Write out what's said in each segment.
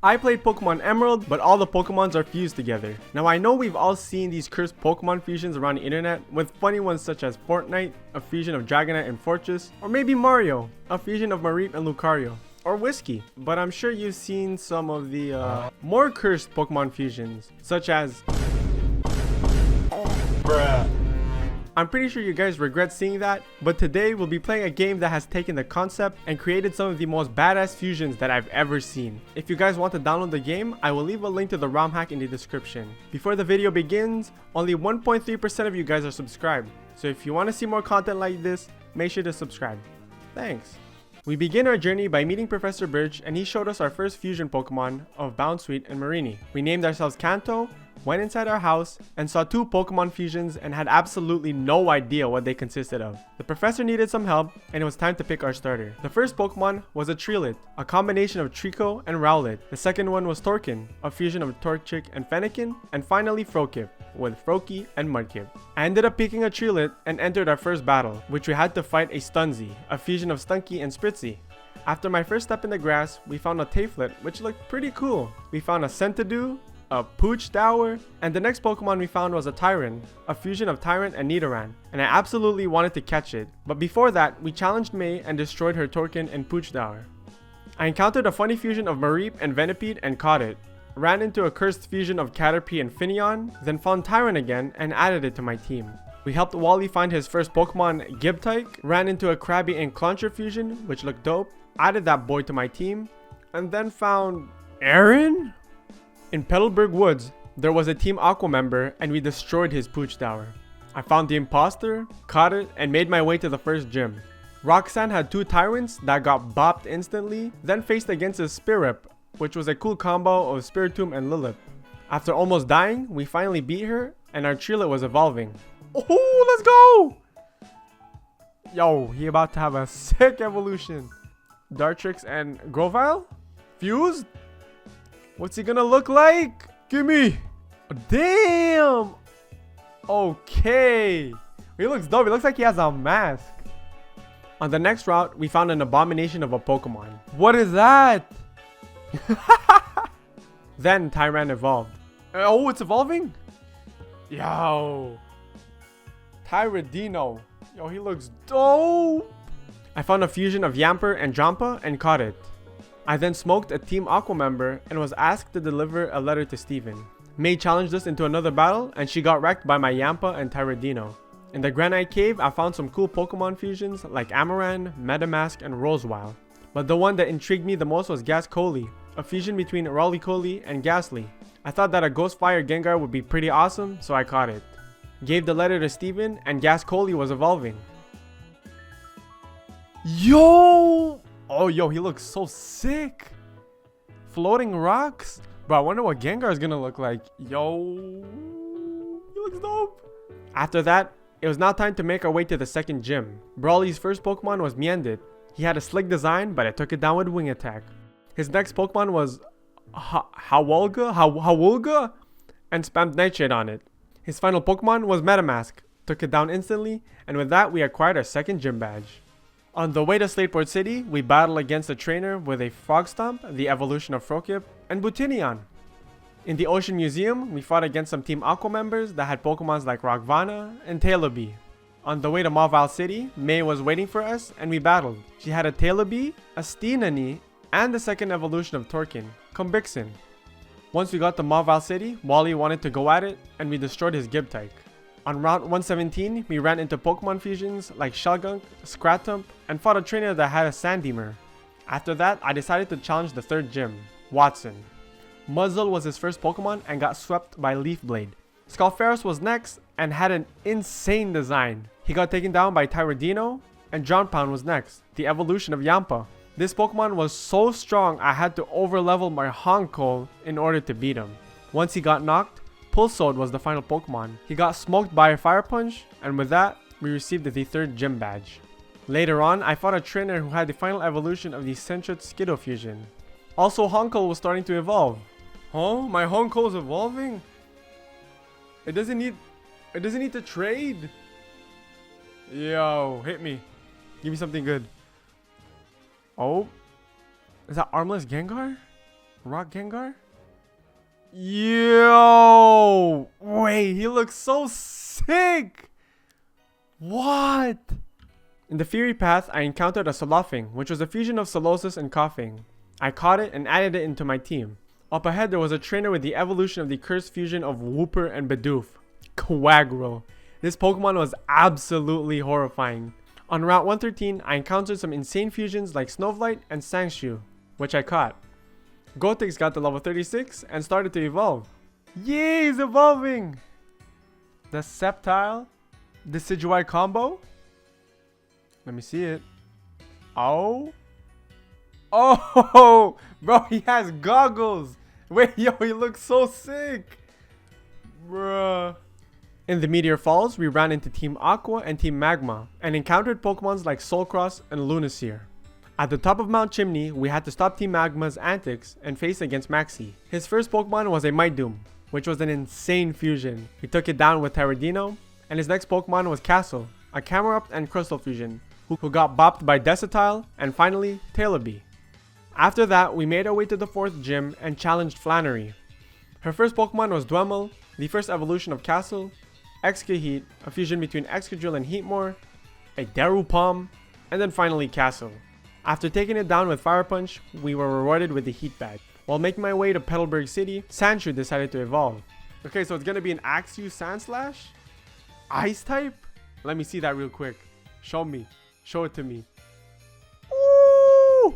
I played Pokemon Emerald, but all the Pokemons are fused together. Now I know we've all seen these cursed Pokemon fusions around the internet, with funny ones such as Fortnite, a fusion of Dragonite and Fortress, or maybe Mario, a fusion of Mareep and Lucario, or Whiskey. But I'm sure you've seen some of the more cursed Pokemon fusions, such as... Bruh. I'm pretty sure you guys regret seeing that, but today we'll be playing a game that has taken the concept and created some of the most badass fusions that I've ever seen. If you guys want to download the game, I will leave a link to the ROM hack in the description. Before the video begins, only 1.3% of you guys are subscribed, so if you want to see more content like this, make sure to subscribe. Thanks. We begin our journey by meeting Professor Birch, and he showed us our first fusion Pokemon of Bounsweet and Marini. We named ourselves Kanto, went inside our house, and saw two Pokemon fusions and had absolutely no idea what they consisted of. The professor needed some help, and it was time to pick our starter. The first Pokemon was a Treelit, a combination of Trico and Rowlet. The second one was Torkin, a fusion of Torchic and Fennekin, and finally Frokip, with Froakie and Mudkip. I ended up picking a Treelit and entered our first battle, which we had to fight a Stunzy, a fusion of Stunky and Spritzy. After my first step in the grass, we found a Taflet, which looked pretty cool. We found a Centidoo, a Pooch Dower, and the next Pokemon we found was a Tyran, a fusion of Tyrant and Nidoran, and I absolutely wanted to catch it. But before that, we challenged May and destroyed her Torkin and Pooch Dower. I encountered a funny fusion of Mareep and Venipede and caught it. Ran into a cursed fusion of Caterpie and Finneon, then found Tyran again and added it to my team. We helped Wally find his first Pokemon, Gibtyke, ran into a Krabby and Clauncher fusion, which looked dope, added that boy to my team, and then found... Aaron? In Petalburg Woods, there was a Team Aqua member and we destroyed his Pooch Dower. I found the imposter, caught it, and made my way to the first gym. Roxanne had two Tyrants that got bopped instantly, then faced against his Spirip, which was a cool combo of Spiritomb and Lilith. After almost dying, we finally beat her, and our Treelit was evolving. Oh, let's go! Yo, he about to have a sick evolution. Dartrix and Grovyle? Fused? What's he gonna look like? Gimme! Damn! Okay. He looks dope. He looks like he has a mask. On the next route, we found an abomination of a Pokemon. What is that? Then Tyran evolved. Oh, it's evolving? Yo. Tyradino. Yo, he looks dope. I found a fusion of Yamper and Jampa and caught it. I then smoked a Team Aqua member and was asked to deliver a letter to Steven. May challenged us into another battle and she got wrecked by my Yampa and Tyradino. In the Granite Cave, I found some cool Pokemon fusions like Amaran, Metamask, and Rosewile. But the one that intrigued me the most was Gascoli, a fusion between Rolycoly and Ghastly. I thought that a Ghostfire Gengar would be pretty awesome, so I caught it. Gave the letter to Steven and Gascoli was evolving. Yo! Oh, yo, he looks so sick. Floating rocks? Bro, I wonder what Gengar is gonna look like. Yo, he looks dope. After that, it was now time to make our way to the second gym. Brawly's first Pokemon was Miendit. He had a slick design, but I took it down with Wing Attack. His next Pokemon was Hawulga, and spammed Nightshade on it. His final Pokemon was Metamask. Took it down instantly, and with that, we acquired our second gym badge. On the way to Slateport City, we battled against a trainer with a Frog Stomp, the evolution of Frokip, and Butinion. In the Ocean Museum, we fought against some Team Aqua members that had Pokemons like Rockvana and Tailobee. On the way to Mauville City, May was waiting for us and we battled. She had a Tailobee, a Steenani, and the second evolution of Torkin, Combixin. Once we got to Mauville City, Wally wanted to go at it and we destroyed his Gibtyke. On Route 117, we ran into Pokemon fusions like Shelgunk, Scratump, and fought a trainer that had a Sandeemer. After that, I decided to challenge the third gym, Watson. Muzzle was his first Pokemon and got swept by Leaf Blade. Skullferus was next and had an insane design. He got taken down by Tyradino, and Drownpound was next, the evolution of Yampa. This Pokemon was so strong I had to overlevel my Honko in order to beat him. Once he got knocked, Pulsode was the final Pokemon. He got smoked by a Fire Punch, and with that, we received the third gym badge. Later on, I fought a trainer who had the final evolution of the Sentret Skiddo fusion. Also, Honko was starting to evolve. Huh? My Honko is evolving? It doesn't need to trade. Yo, hit me. Give me something good. Oh, is that Armless Gengar? Rock Gengar? Yo! Wait, he looks so sick! What? In the Fury Path, I encountered a Solofing, which was a fusion of Solosis and Coughing. I caught it and added it into my team. Up ahead, there was a trainer with the evolution of the cursed fusion of Wooper and Bidoof. Quaggro. This Pokemon was absolutely horrifying. On Route 113, I encountered some insane fusions like Snowflight and Sangshu, which I caught. Gotenks got to level 36 and started to evolve. Yay, he's evolving! The Sceptile Decidueye combo? Let me see it. Oh! Oh! Bro, he has goggles! Wait, yo, he looks so sick! Bruh. In the Meteor Falls, we ran into Team Aqua and Team Magma and encountered Pokemons like Soulcross and Lunaseer. At the top of Mount Chimney, we had to stop Team Magma's antics and face against Maxi. His first Pokemon was a Mightdoom, which was an insane fusion. He took it down with Terradino, and his next Pokemon was Castle, a Camerupt and Crystal fusion, who got bopped by Desatile, and finally, Tailobee. After that, we made our way to the 4th gym and challenged Flannery. Her first Pokemon was Dwemel, the first evolution of Castle, Excadrill, a fusion between Excadrill and Heatmore, a Darupalm, and then finally Castle. After taking it down with Fire Punch, we were rewarded with the Heat Badge. While making my way to Petalburg City, Sandshrew decided to evolve. Okay, so it's gonna be an Axew Sandslash? Ice type? Let me see that real quick. Show me. Show it to me. Ooh!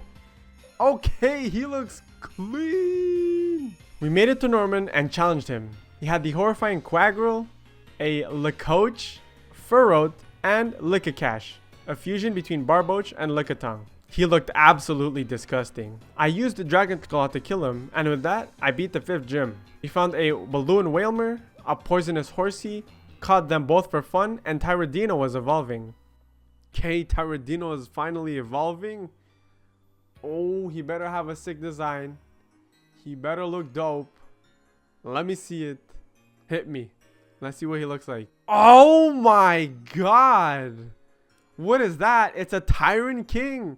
Okay, he looks clean! We made it to Norman and challenged him. He had the horrifying Quaggro, a Lacoach, Furroat, and Lickicash, a fusion between Barboach and Lickitung. He looked absolutely disgusting. I used the Dragon Claw to kill him, and with that, I beat the 5th gym. We found a Balloon Whalmer, a Poisonous Horsey, caught them both for fun, and Tyradino was evolving. Okay, Tyradino is finally evolving. Oh, he better have a sick design. He better look dope. Let me see it. Hit me. Let's see what he looks like. Oh my god! What is that? It's a Tyrant King.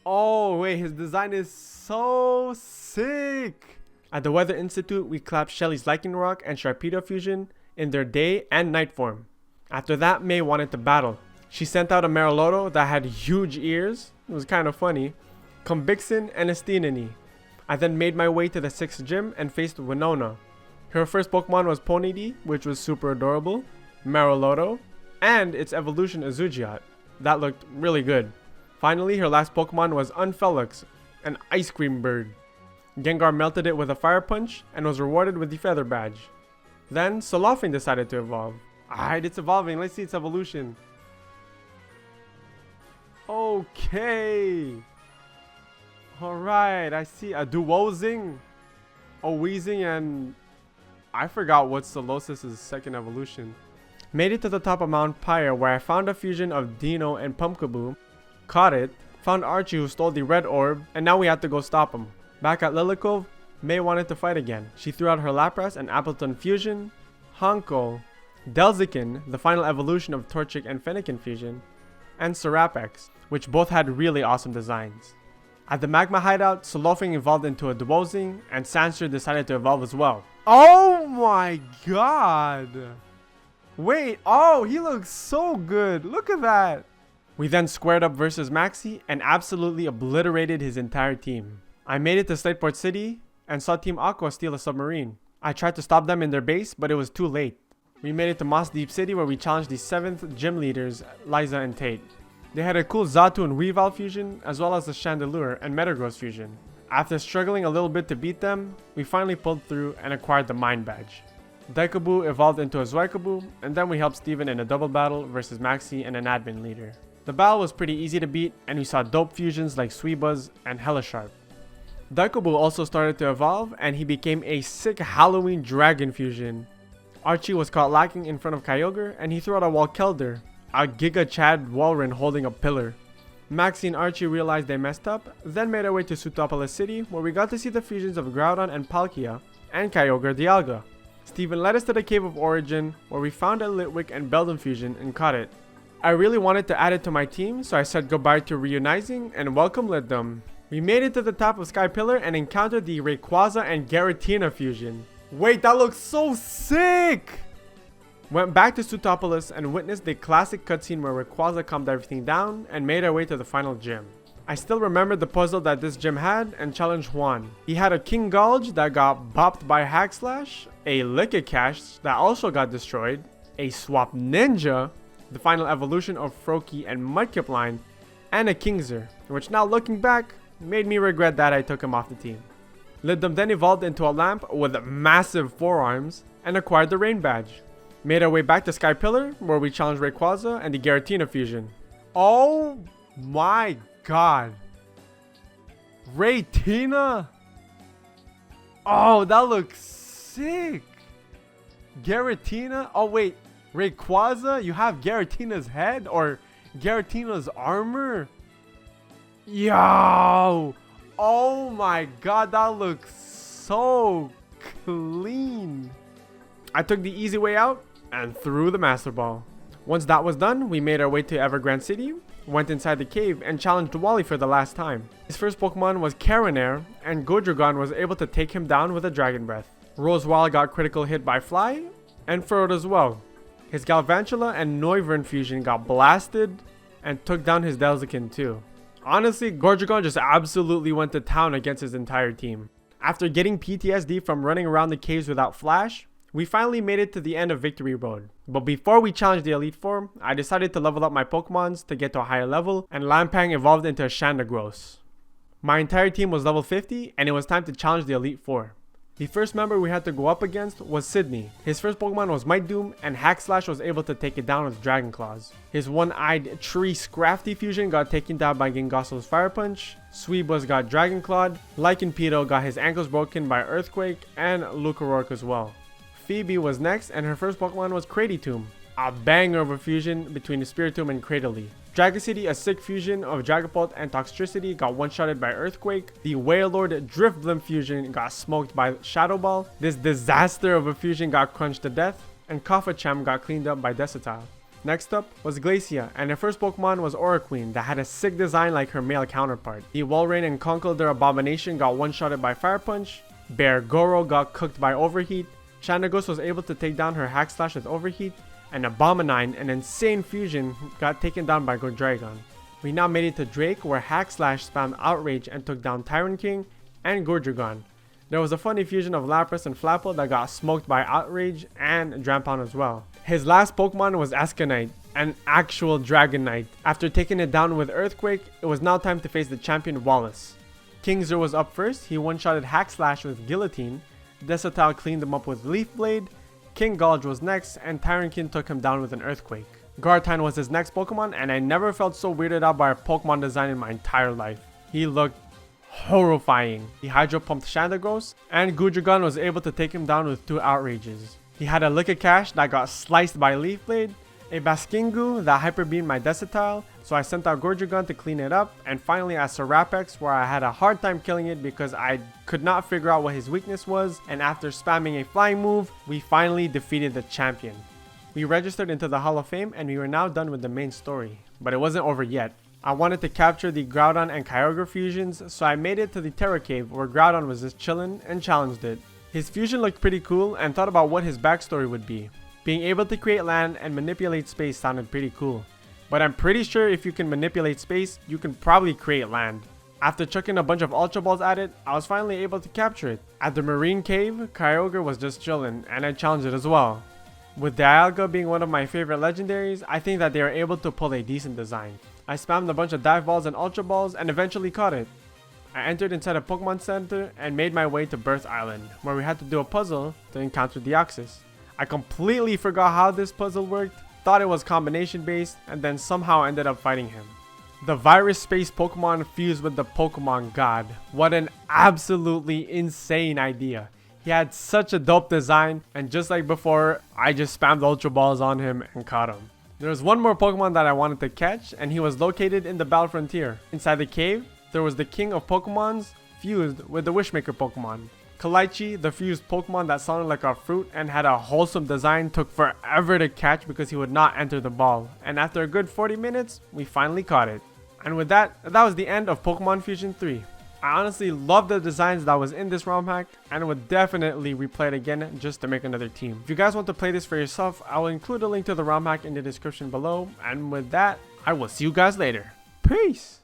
Oh wait, his design is so sick. At the Weather Institute, we clapped Shelly's Lycanroc and Sharpedo fusion in their day and night form. After that, May wanted to battle. She sent out a Mariloto that had huge ears. It was kind of funny. Combixen and Estinini. I then made my way to the 6th gym and faced Winona. Her first Pokemon was Ponyta, which was super adorable, Mariloto, and its evolution Azugiat. That looked really good. Finally, her last Pokemon was Unfelix, an ice cream bird. Gengar melted it with a Fire Punch and was rewarded with the Feather Badge. Then, Solofing decided to evolve. Alright, it's evolving. Let's see its evolution. Okay. Alright, I see a Duozing, a Weezing, and I forgot what's Solosis' second evolution. Made it to the top of Mount Pyre, where I found a fusion of Dino and Pumpkaboo, caught it, found Archie who stole the red orb, and now we had to go stop him. Back at Lilycove, May wanted to fight again. She threw out her Lapras and Appleton fusion, Honko, Delzikin, the final evolution of Torchic and Fennekin fusion, and Serapex, which both had really awesome designs. At the Magma hideout, Solofing evolved into a Duozing, and Sandshrew decided to evolve as well. Oh my god! Wait, oh, he looks so good. Look at that. We then squared up versus Maxi and absolutely obliterated his entire team. I made it to Slateport City and saw Team Aqua steal a submarine. I tried to stop them in their base, but it was too late. We made it to Moss Deep City, where we challenged the 7th gym leaders, Liza and Tate. They had a cool Xatu and Weavile fusion, as well as the Chandelure and Metagross fusion. After struggling a little bit to beat them, we finally pulled through and acquired the Mind Badge. Daikaboo evolved into a Zwaikaboo, and then we helped Steven in a double battle versus Maxi and an admin leader. The battle was pretty easy to beat, and we saw dope fusions like Sweebuzz and Hellasharp. Daikaboo also started to evolve, and he became a sick Halloween dragon fusion. Archie was caught lacking in front of Kyogre, and he threw out a Walkelder, a GIGACHAD Walrein holding a pillar. Maxi and Archie realized they messed up, then made our way to Sutopolis City, where we got to see the fusions of Groudon and Palkia, and Kyogre Dialga. Steven led us to the Cave of Origin, where we found a Litwick and Beldum fusion and caught it. I really wanted to add it to my team, so I said goodbye to Reunizing and welcome Litdom. We made it to the top of Sky Pillar and encountered the Rayquaza and Giratina fusion. Wait, that looks so sick! Went back to Sutopolis and witnessed the classic cutscene where Rayquaza calmed everything down and made our way to the final gym. I still remember the puzzle that this gym had and challenged Juan. He had a King Gulch that got bopped by Hack Slash, a GIGACHAD that also got destroyed, a Swap Ninja, the final evolution of Froakie and Mudkip line, and a Kingzer, which now looking back, made me regret that I took him off the team. Beldum then evolved into a lamp with massive forearms and acquired the Rain Badge. Made our way back to Sky Pillar, where we challenged Rayquaza and the Giratina fusion. Oh my god. Raytina? Oh, that looks sick. Giratina? Oh wait, Rayquaza? You have Giratina's head or Giratina's armor? Yo! Oh my god, that looks so clean. I took the easy way out and threw the Master Ball. Once that was done, we made our way to Evergrande City, went inside the cave, and challenged Wally for the last time. His first Pokemon was Carinair, and Godragon was able to take him down with a Dragon Breath. Rosewall got critical hit by Fly, and Furrowed as well. His Galvantula and Noivern fusion got blasted, and took down his Delzikin too. Honestly, Godragon just absolutely went to town against his entire team. After getting PTSD from running around the caves without Flash, we finally made it to the end of Victory Road. But before we challenged the Elite Four, I decided to level up my Pokemons to get to a higher level, and Lampang evolved into a Shandagross. My entire team was level 50, and it was time to challenge the Elite Four. The first member we had to go up against was Sydney. His first Pokemon was Might Doom, and Hack Slash was able to take it down with Dragon Claws. His one-eyed Tree Scrafty fusion got taken down by Gingosso's Fire Punch, Sweebuzz got Dragon Clawed, Lycanpedo got his ankles broken by Earthquake, and Lucarourk as well. Phoebe was next, and her first Pokemon was Cradytomb, a banger of a fusion between Spiritomb and Cradily. Dragon City, a sick fusion of Dragapult and Toxtricity, got one-shotted by Earthquake. The Wailord Drifblim fusion got smoked by Shadow Ball. This disaster of a fusion got crunched to death, and Kafacham got cleaned up by Desatile. Next up was Glacia, and her first Pokemon was Oraqueen that had a sick design like her male counterpart. The Walrein and Conkeldurr Abomination got one-shotted by Fire Punch. Bear Goro got cooked by Overheat. Shandagross was able to take down her Hack Slash with Overheat, and Abominine, an insane fusion, got taken down by Godragon. We now made it to Drake, where Hack Slash spammed Outrage and took down Tyrant King and Godragon. There was a funny fusion of Lapras and Flapple that got smoked by Outrage and Drampound as well. His last Pokemon was Ascanite, an actual Dragonite. After taking it down with Earthquake, it was now time to face the champion Wallace. Kingzer was up first. He one-shotted Hack Slash with Guillotine. Desatile cleaned him up with Leaf Blade. King Gulch was next, and Tyrankin took him down with an Earthquake. Gartine was his next Pokemon, and I never felt so weirded out by a Pokemon design in my entire life. He looked horrifying. He Hydro Pumped Shandagross, and Godragon was able to take him down with 2 Outrages. He had a Lickicash that got sliced by Leaf Blade, a Baskingu that Hyper Beamed my Desatile, so I sent out Godragon to clean it up, and finally a Serapex where I had a hard time killing it because I could not figure out what his weakness was, and after spamming a flying move, we finally defeated the champion. We registered into the Hall of Fame and we were now done with the main story, but it wasn't over yet. I wanted to capture the Groudon and Kyogre fusions, so I made it to the Terra Cave where Groudon was just chillin' and challenged it. His fusion looked pretty cool and thought about what his backstory would be. Being able to create land and manipulate space sounded pretty cool. But I'm pretty sure if you can manipulate space, you can probably create land. After chucking a bunch of Ultra Balls at it, I was finally able to capture it. At the Marine Cave, Kyogre was just chillin', and I challenged it as well. With Dialga being one of my favorite legendaries, I think that they were able to pull a decent design. I spammed a bunch of Dive Balls and Ultra Balls and eventually caught it. I entered inside a Pokemon Center and made my way to Birth Island, where we had to do a puzzle to encounter Deoxys. I completely forgot how this puzzle worked, thought it was combination based, and then somehow ended up fighting him. The virus space Pokemon fused with the Pokemon God. What an absolutely insane idea. He had such a dope design, and just like before, I just spammed Ultra Balls on him and caught him. There was one more Pokemon that I wanted to catch, and he was located in the Battle Frontier. Inside the cave, there was the King of Pokemons fused with the Wishmaker Pokemon. Kalichi, the fused Pokemon that sounded like a fruit and had a wholesome design, took forever to catch because he would not enter the ball. And after a good 40 minutes, we finally caught it. And with that, that was the end of Pokemon Fusion 3. I honestly love the designs that was in this ROM hack and would definitely replay it again just to make another team. If you guys want to play this for yourself, I will include a link to the ROM hack in the description below. And with that, I will see you guys later. Peace!